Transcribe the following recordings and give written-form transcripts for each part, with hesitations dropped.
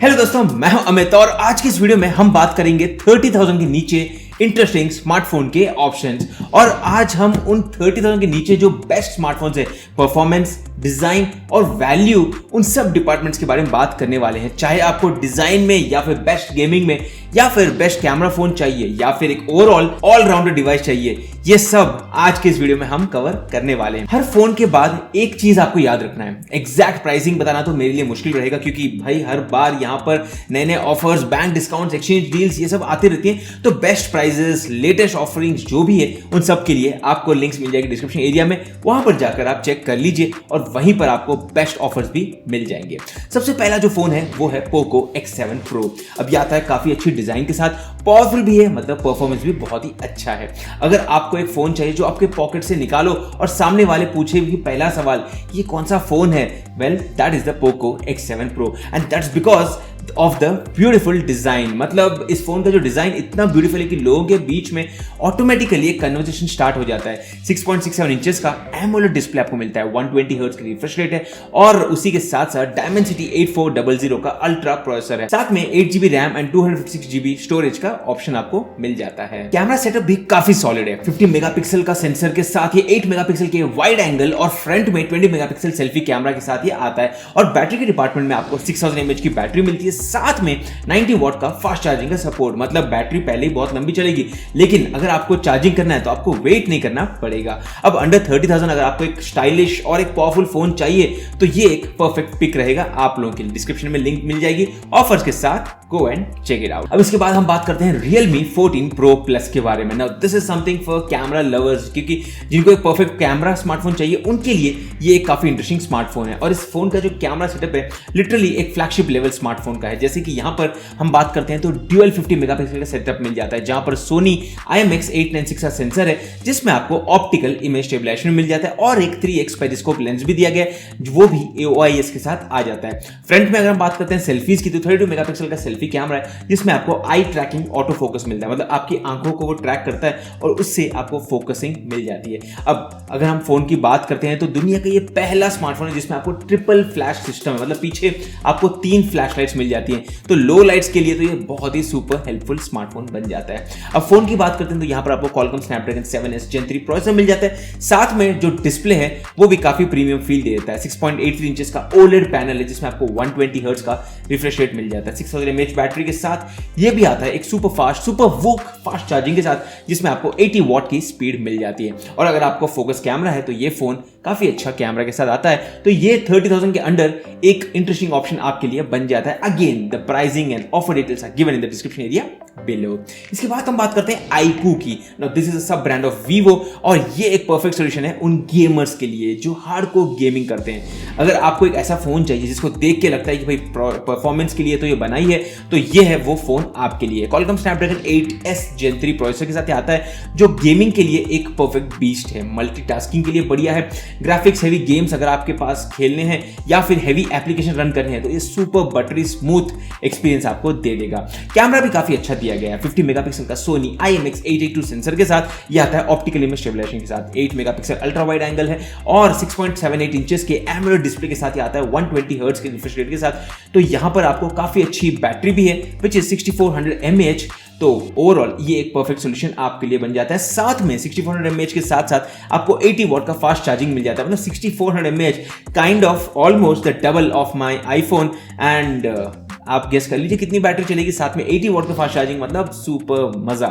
Hello दोस्तों, मैं हूं अमित और आज की इस वीडियो में हम बात करेंगे 30,000 के नीचे इंटरेस्टिंग स्मार्टफोन के ऑप्शंस। और आज हम उन 30,000 के नीचे जो बेस्ट स्मार्टफोन्स है, परफॉर्मेंस, डिजाइन और वैल्यू, उन सब डिपार्टमेंट्स के बारे में बात करने वाले हैं। चाहे आपको डिजाइन में या फिर बेस्ट गेमिंग में या फिर बेस्ट कैमरा फोन चाहिए या फिर एक ओवरऑल ऑलराउंडर डिवाइस चाहिए, ये सब आज के इस वीडियो में हम कवर करने वाले हैं। हर फोन के बाद एक चीज आपको याद रखना है, एग्जैक्ट प्राइसिंग बताना तो मेरे लिए मुश्किल रहेगा क्योंकि भाई हर बार यहाँ पर नए नए offers, bank discounts, exchange deals ये सब आती रहती हैं। तो बेस्ट प्राइजेस, लेटेस्ट ऑफरिंग्स जो भी है उन सब के लिए आपको लिंक्स मिल जाएगी डिस्क्रिप्शन एरिया में, वहां पर जाकर आप चेक कर लीजिए और वहीं पर आपको बेस्ट ऑफर्स भी मिल जाएंगे। सबसे पहला जो फोन है वो है पोको X7 Pro। अब ये आता है काफी अच्छी डिजाइन के साथ, पावरफुल भी है, मतलब परफॉर्मेंस भी बहुत ही अच्छा है। अगर आपको एक फोन चाहिए जो आपके पॉकेट से निकालो और सामने वाले पूछे भी पहला सवाल ये कौन सा फोन है, well that is the Poco X7 Pro and that's because of the beautiful design. मतलब इस फोन का जो डिजाइन इतना ब्यूटीफुल है कि लोगों के बीच में ऑटोमेटिकली एक कन्वर्सेशन स्टार्ट हो जाता है। 6.67 इंचेस का एमोलेड डिस्प्ले आपको मिलता है, 120 हर्ट्ज की रिफ्रेश रेट है और उसी के साथ साथ डायमेंसिटी 8400 का अल्ट्रा प्रोसेसर है। साथ में 8GB RAM and 256GB storage का ऑप्शन आपको मिल जाता है। कैमरा सेटअप भी काफी सॉलिड है, 50 मेगापिक्सल का सेंसर के साथ ये 8 मेगापिक्सल के वाइड एंगल और फ्रंट में 20 मेगापिक्सल सेल्फी कैमरा के साथ ये आता है। और बैटरी के डिपार्टमेंट में आपको 6000 mAh की बैटरी मिलती है, साथ में 90 वॉट का फास्ट चार्जिंग का सपोर्ट। मतलब बैटरी पहले ही बहुत लंबी चलेगी, लेकिन अगर आपको चार्जिंग करना है तो आपको वेट नहीं करना पड़ेगा। अब अंडर 30,000 अगर आपको एक स्टाइलिश और एक पावरफुल फोन चाहिए तो ये एक परफेक्ट पिक रहेगा आप लोगों के लिए। डिस्क्रिप्शन में लिंक मिल जाएगी ऑफर्स के साथ, go and check it out. अब इसके बाद हम बात करते हैं Realme 14 Pro Plus के बारे में। Now this is something for camera lovers, क्योंकि जिनको एक परफेक्ट कैमरा स्मार्टफोन चाहिए उनके लिए ये एक काफी इंटरेस्टिंग स्मार्टफोन है। और इस फोन का जो कैमरा सेटअप है लिटरली एक फ्लैगशिप लेवल स्मार्टफोन का है। जैसे कि यहाँ पर हम बात करते हैं तो ड्यूअल 50 मेगापिक्सल का सेटअप मिल जाता है, जहां पर सोनी IMX896 का सेंसर है जिसमें आपको ऑप्टिकल इमेज स्टेबलाइजेशन मिल जाता है और एक 3x पेरिस्कोप लेंस भी दिया गया है, वो भी OIS के साथ आ जाता है। फ्रंट में अगर हम बात करते हैं सेल्फीज की तो 32 मेगापिक्सल का सेल्फी कैमरा है जिसमें आपको आई ट्रैकिंग ऑटो फोकस मिलता है, मतलब आपकी आंखों को वो ट्रैक करता है और उससे आपको फोकसिंग मिल जाती है। अब अगर हम फोन की बात करते हैं तो दुनिया का ये पहला स्मार्टफोन है जिसमें आपको ट्रिपल फ्लैश सिस्टम है, मतलब पीछे आपको 3 फ्लैश लाइट्स मिल जाती हैं। तो लो लाइट्स के लिए तो ये बहुत ही सुपर हेल्पफुल स्मार्टफोन बन जाता है। अब फोन की बात करते हैं तो यहाँ पर आपको Qualcomm Snapdragon 7S Gen 3 processor मिल जाता है, साथ में जो डिस्प्ले है वो भी काफी प्रीमियम फील दे देता है। 6.83 इंचेस का OLED पैनल है जिसमें आपको 120 हर्ट्ज का रिफ्रेश रेट मिल जाता है। 6000 mAh बैटरी के साथ ये भी आता है एक सुपर फास्ट चार्जिंग के साथ जिसमें आपको 80 वॉट की स्पीड मिल जाती है। और अगर आपको फोकस कैमरा है तो ये फोन काफी अच्छा कैमरा के साथ आता है। तो ये 30,000 के अंडर एक इंटरेस्टिंग ऑप्शन आपके लिए बन जाता है। Again the pricing and offer details are given in the description area below. इसके बाद हम बात करते हैं iQOO की। नाउ दिस इज अ सब ब्रांड ऑफ Vivo और ये एक परफेक्ट सॉल्यूशन है उन गेमर्स के लिए जो हार्डकोर गेमिंग करते हैं। अगर आपको एक ऐसा फोन चाहिए जिसको देख के लगता है कि भाई परफॉर्मेंस के लिए तो ये बनाई है, तो ये है वो फोन आपके लिए। Qualcomm Snapdragon 8S Gen 3 processor के साथ आता है जो गेमिंग के लिए एक परफेक्ट बीस्ट है, मल्टीटास्किंग के लिए बढ़िया है। ग्राफिक्स हेवी गेम्स अगर आपके पास खेलने हैं या फिर हेवी एप्लीकेशन रन करने हैं तो ये सुपर बटरी स्मूथ एक्सपीरियंस आपको दे देगा। कैमरा भी काफी अच्छा दिया गया है, 50 मेगापिक्सल का सोनी IMX882 सेंसर के साथ ये आता है ऑप्टिकल इमेज स्टेबलाइजेशन के साथ, 8 मेगापिक्सल अल्ट्रा वाइड एंगल है और 6.78 इंचेस के एमोलेड डिस्प्ले के साथ ये आता है 120 हर्ट्ज के रिफ्रेश रेट के साथ। तो यहां पर आपको काफी अच्छी बैटरी भी है विच इज 6400 mAh। तो ओवरऑल ये एक परफेक्ट सॉल्यूशन आपके लिए बन जाता है। साथ में 6400 mAh के साथ साथ आपको 80 वॉट का फास्ट चार्जिंग मिल जाता है, मतलब 6400 mAh kind of almost the double of my iPhone. And आप गेस कर लीजिए कितनी बैटरी चलेगी, साथ में 80 वॉट का फास्ट चार्जिंग, मतलब सुपर मजा।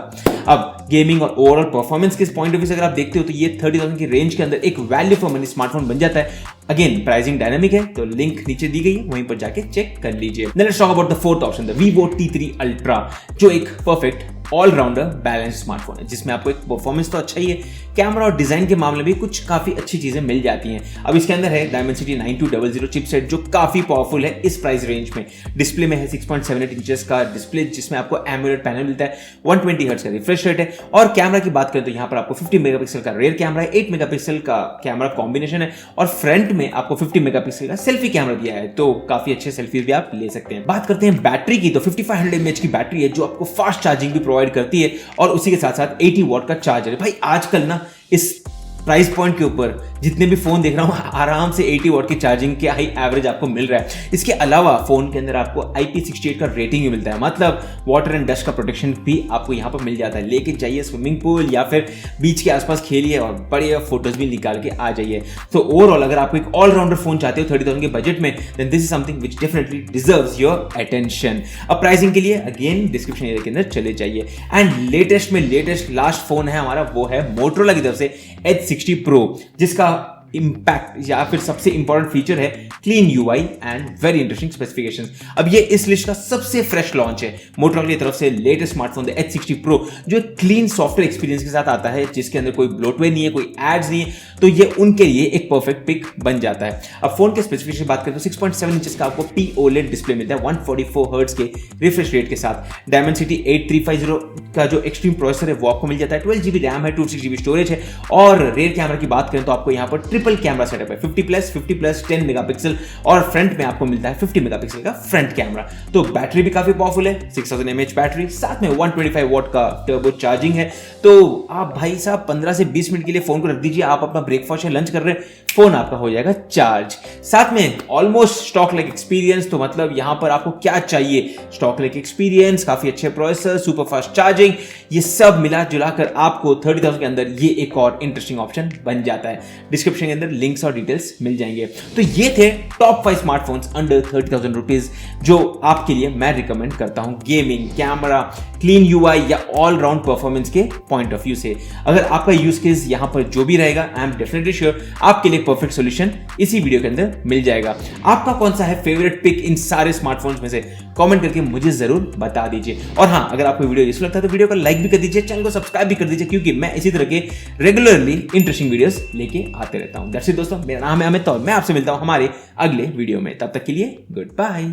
अब गेमिंग और ओवरऑल परफॉर्मेंस के पॉइंट ऑफ व्यू से अगर आप देखते हो तो ये 30,000 की रेंज के अंदर एक वैल्यू फॉर मनी स्मार्टफोन बन जाता है। अगेन प्राइसिंग डायनामिक है तो लिंक नीचे दी गई है, वहीं पर जाके चेक कर लीजिए। Let's talk about the fourth option, the Vivo T3 Ultra, जो एक परफेक्ट ऑलराउंडर बैलेंस स्मार्टफोन है जिसमें आपको एक परफॉर्मेंस तो अच्छा ही है, कैमरा और डिजाइन के मामले में कुछ काफी अच्छी चीजें मिल जाती हैं। अब इसके अंदर है Dimensity 9200 चिपसेट जो काफी पावरफुल है इस प्राइस रेंज में। डिस्प्ले में है 6.78 इंचेस का डिस्प्ले जिसमें आपको एमोलेड पैनल मिलता है, 120 हर्ट्ज का रिफ्रेश रेट है। और कैमरा की बात करें तो यहाँ पर आपको 50 मेगापिक्सल का रेयर कैमरा है, 8 मेगापिक्सल का कैमरा कॉम्बिनेशन है और फ्रंट में आपको 50 मेगापिक्सल का सेल्फी कैमरा दिया है, तो काफी अच्छे सेल्फीज भी आप ले सकते हैं। बात करते हैं बैटरी की तो 5500 mAh की बैटरी है जो आपको फास्ट चार्जिंग भी प्रोवाइड करती है और उसी के साथ साथ 80 वॉट का चार्जर है। भाई आजकल ना इस प्राइस पॉइंट के ऊपर जितने भी फोन देख रहा हूं आराम से 80 वॉट की चार्जिंग के हाई एवरेज आपको मिल रहा है। इसके अलावा फोन के अंदर आपको IP68 का रेटिंग भी मिलता है, मतलब वाटर एंड डस्ट का प्रोटेक्शन भी आपको यहां पर मिल जाता है। लेके जाइए स्विमिंग पूल या फिर बीच के आसपास खेलिए और बड़े फोटोज भी निकाल के आ जाइए। तो ओवरऑल अगर आपको एक ऑलराउंडर फोन चाहते हो 30,000 के बजट में, then this is something which definitely deserves your attention. अब प्राइसिंग के लिए अगेन डिस्क्रिप्शन एरिया के अंदर चले जाइए। एंड लेटेस्ट में लेटेस्ट लास्ट फोन है हमारा, वो है मोटोरोला की तरफ से H60 Pro, जिसका इंपैक्ट या फिर सबसे इंपॉर्टेंट फीचर है clean UI and very interesting specifications. अब ये इस लिस्ट का सबसे फ्रेश लॉन्च है मोटोरोला की तरफ से लेटेस्ट स्मार्टफोन H60 Pro, जो क्लीन सॉफ्टवेयर एक्सपीरियंस के साथ आता है, जिसके अंदर कोई ब्लोटवेयर नहीं है, कोई एड्स नहीं है, तो ये उनके लिए एक परफेक्ट पिक बन जाता है। अब फोन के स्पेसिफिकेशन बात करें तो 6.7 इंचेस का आपको POLED डिस्प्ले मिलता है 144 हर्ट्ज के रिफ्रेश रेट के साथ। Dimensity 8350 का जो एक्सट्रीम प्रोसेसर है वो आपको मिल जाता है। 12GB रैम है, 256GB स्टोरेज है। और रेयर कैमरा की बात करें तो आपको यहाँ पर ट्रिपल कैमरा सेटअप है, 50+, 10 मेगापिक्सल, और फ्रंट में आपको मिलता है 50 मेगापिक्सल का फ्रंट कैमरा। तो बैटरी भी काफी पावरफुल है, 6000 mAh बैटरी, साथ में 125 वॉट का टर्बो चार्जिंग है। तो आप भाई साहब 15 से 20 मिनट के लिए फोन को रख दीजिए, आप अपना ब्रेकफास्ट या लंच कर रहे हैं, फोन आपका हो जाएगा चार्ज। साथ में ऑलमोस्ट स्टॉक लाइक एक्सपीरियंस, तो मतलब यहां पर आपको क्या चाहिए, स्टॉक लाइक एक्सपीरियंस, काफी अच्छे प्रोसेसर, सुपर फास्ट चार्जिंग, ये सब मिला जुला कर आपको 30,000 के अंदर ये एक और इंटरेस्टिंग ऑप्शन बन जाता है। डिस्क्रिप्शन के अंदर लिंक्स और डिटेल्स मिल जाएंगे। तो ये थे टॉप 5 स्मार्टफोन्स अंडर 30,000 रुपीज जो आपके लिए मैं रिकमेंड करता हूं गेमिंग, कैमरा, क्लीन UI या ऑल राउंड परफॉर्मेंस के पॉइंट ऑफ व्यू से। अगर आपका यूज केस यहां पर जो भी रहेगा, आई एम डेफिनेटली श्योर आपके लिए परफेक्ट सॉल्यूशन इसी वीडियो के अंदर मिल जाएगा। आपका कौन सा है फेवरेट पिक इन सारे स्मार्टफोन्स में से, कमेंट करके मुझे जरूर बता दीजिए। और हाँ, अगर आपको वीडियो यूजफुल लगता है तो वीडियो को लाइक भी कर दीजिए, चैनल को सब्सक्राइब भी कर दीजिए, क्योंकि मैं इसी तरह के रेगुलरली इंटरेस्टिंग वीडियोस लेके आते रहता हूं। दैट्स इट दोस्तों, मेरा नाम है अमित और मैं आपसे मिलता हूं हमारे अगले वीडियो में। तब तक के लिए गुड बाय।